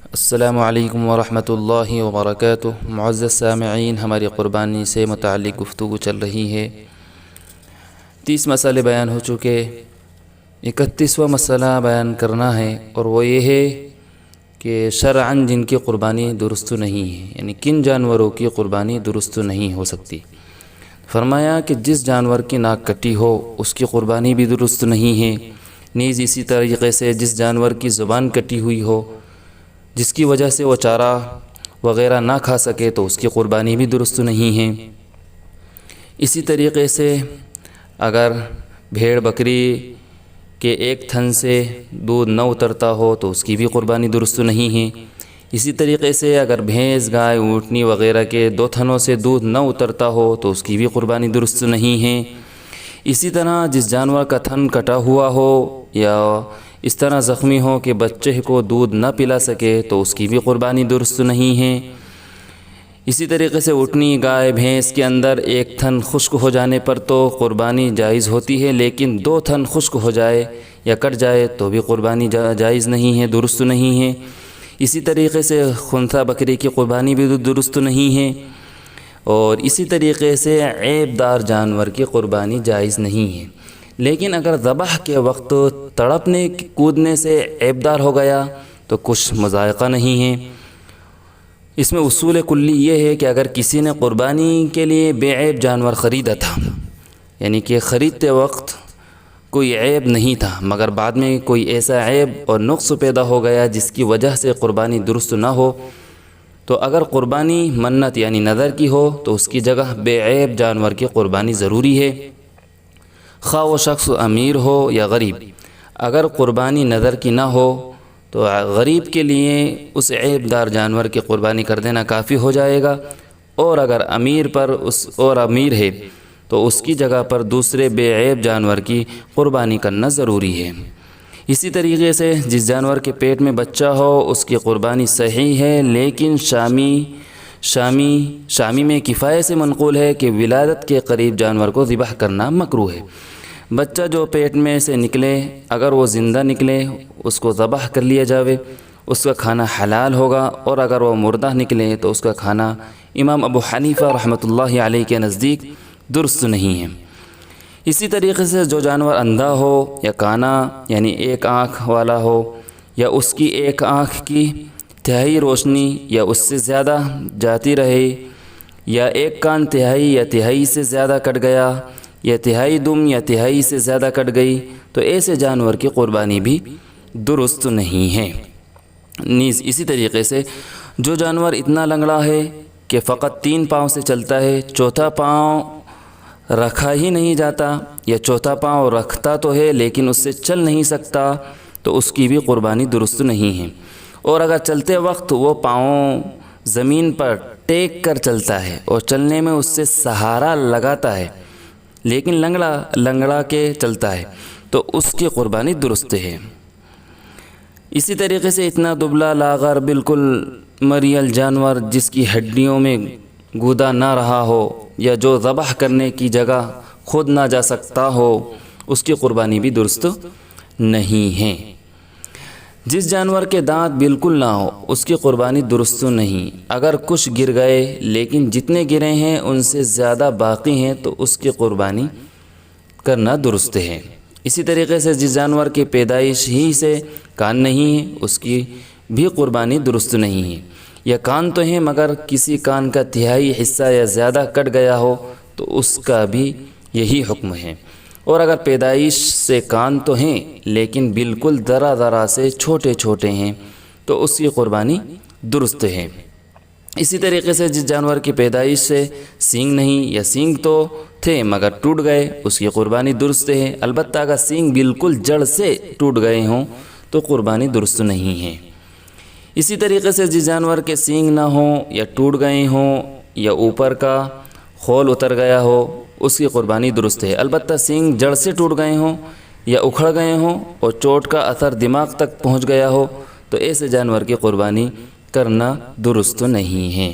السلام علیکم ورحمۃ اللہ وبرکاتہ۔ معزز سامعین، ہماری قربانی سے متعلق گفتگو چل رہی ہے۔ 30 مسئلے بیان ہو چکے، 31واں مسئلہ بیان کرنا ہے، اور وہ یہ ہے کہ شرعاً جن کی قربانی درست نہیں ہے، یعنی کن جانوروں کی قربانی درست نہیں ہو سکتی۔ فرمایا کہ جس جانور کی ناک کٹی ہو اس کی قربانی بھی درست نہیں ہے، نیز اسی طریقے سے جس جانور کی زبان کٹی ہوئی ہو، جس کی وجہ سے وہ چارہ وغیرہ نہ کھا سکے، تو اس کی قربانی بھی درست نہیں ہے۔ اسی طریقے سے اگر بھیڑ بکری کے ایک تھن سے دودھ نہ اترتا ہو تو اس کی بھی قربانی درست نہیں ہے۔ اسی طریقے سے اگر بھینس، گائے، اونٹنی وغیرہ کے 2 تھنوں سے دودھ نہ اترتا ہو تو اس کی بھی قربانی درست نہیں ہے۔ اسی طرح جس جانور کا تھن کٹا ہوا ہو یا اس طرح زخمی ہو کہ بچے کو دودھ نہ پلا سکے تو اس کی بھی قربانی درست نہیں ہے۔ اسی طریقے سے اونٹنی، گائے، بھینس کے اندر ایک تھن خشک ہو جانے پر تو قربانی جائز ہوتی ہے، لیکن 2 تھن خشک ہو جائے یا کٹ جائے تو بھی قربانی جائز نہیں ہے، درست نہیں ہے۔ اسی طریقے سے خنثی بکری کی قربانی بھی درست نہیں ہے، اور اسی طریقے سے عیب دار جانور کی قربانی جائز نہیں ہے۔ لیکن اگر ذبح کے وقت تڑپنے کودنے سے عیب دار ہو گیا تو کچھ مضائقہ نہیں ہے۔ اس میں اصول کلی یہ ہے کہ اگر کسی نے قربانی کے لیے بے عیب جانور خریدا تھا، یعنی کہ خریدتے وقت کوئی عیب نہیں تھا، مگر بعد میں کوئی ایسا عیب اور نقص پیدا ہو گیا جس کی وجہ سے قربانی درست نہ ہو، تو اگر قربانی منت یعنی نذر کی ہو تو اس کی جگہ بے عیب جانور کی قربانی ضروری ہے، خواہ وہ شخص امیر ہو یا غریب۔ اگر قربانی نذر کی نہ ہو تو غریب کے لیے اس عیب دار جانور کی قربانی کر دینا کافی ہو جائے گا، اور اگر امیر ہے تو اس کی جگہ پر دوسرے بے عیب جانور کی قربانی کرنا ضروری ہے۔ اسی طریقے سے جس جانور کے پیٹ میں بچہ ہو اس کی قربانی صحیح ہے، لیکن شامی میں کفایہ سے منقول ہے کہ ولادت کے قریب جانور کو ذبح کرنا مکروہ ہے۔ بچہ جو پیٹ میں سے نکلے، اگر وہ زندہ نکلے اس کو ذبح کر لیا جاوے، اس کا کھانا حلال ہوگا، اور اگر وہ مردہ نکلے تو اس کا کھانا امام ابو حنیفہ رحمۃ اللہ علیہ کے نزدیک درست نہیں ہے۔ اسی طریقے سے جو جانور اندھا ہو یا کانا یعنی ایک آنکھ والا ہو، یا اس کی ایک آنکھ کی تہائی روشنی یا اس سے زیادہ جاتی رہے، یا ایک کان تہائی یا تہائی سے زیادہ کٹ گیا، یا تہائی دم یا تہائی سے زیادہ کٹ گئی، تو ایسے جانور کی قربانی بھی درست نہیں ہے۔ نیز اسی طریقے سے جو جانور اتنا لنگڑا ہے کہ فقط 3 پاؤں سے چلتا ہے، چوتھا پاؤں رکھا ہی نہیں جاتا، یا چوتھا پاؤں رکھتا تو ہے لیکن اس سے چل نہیں سکتا، تو اس کی بھی قربانی درست نہیں ہے۔ اور اگر چلتے وقت وہ پاؤں زمین پر ٹیک کر چلتا ہے اور چلنے میں اس سے سہارا لگاتا ہے لیکن لنگڑا کے چلتا ہے، تو اس کی قربانی درست ہے۔ اسی طریقے سے اتنا دبلا لاغر بالکل مریل جانور جس کی ہڈیوں میں گودا نہ رہا ہو، یا جو ذبح کرنے کی جگہ خود نہ جا سکتا ہو، اس کی قربانی بھی درست نہیں ہے۔ جس جانور کے دانت بالکل نہ ہو اس کی قربانی درست نہیں۔ اگر کچھ گر گئے لیکن جتنے گرے ہیں ان سے زیادہ باقی ہیں تو اس کی قربانی کرنا درست ہے۔ اسی طریقے سے جس جانور کی پیدائش ہی سے کان نہیں ہے اس کی بھی قربانی درست نہیں ہے، یا کان تو ہیں مگر کسی کان کا تہائی حصہ یا زیادہ کٹ گیا ہو تو اس کا بھی یہی حکم ہے۔ اور اگر پیدائش سے کان تو ہیں لیکن بالکل ذرا سے چھوٹے ہیں تو اس کی قربانی درست ہے۔ اسی طریقے سے جس جانور کی پیدائش سے سینگ نہیں، یا سینگ تو تھے مگر ٹوٹ گئے، اس کی قربانی درست ہے، البتہ اگر سینگ بالکل جڑ سے ٹوٹ گئے ہوں تو قربانی درست نہیں ہے۔ اسی طریقے سے جس جانور کے سینگ نہ ہوں یا ٹوٹ گئے ہوں، یا اوپر کا خول اتر گیا ہو، اس کی قربانی درست ہے، البتہ سینگ جڑ سے ٹوٹ گئے ہوں یا اکھڑ گئے ہوں اور چوٹ کا اثر دماغ تک پہنچ گیا ہو تو ایسے جانور کی قربانی کرنا درست نہیں ہے۔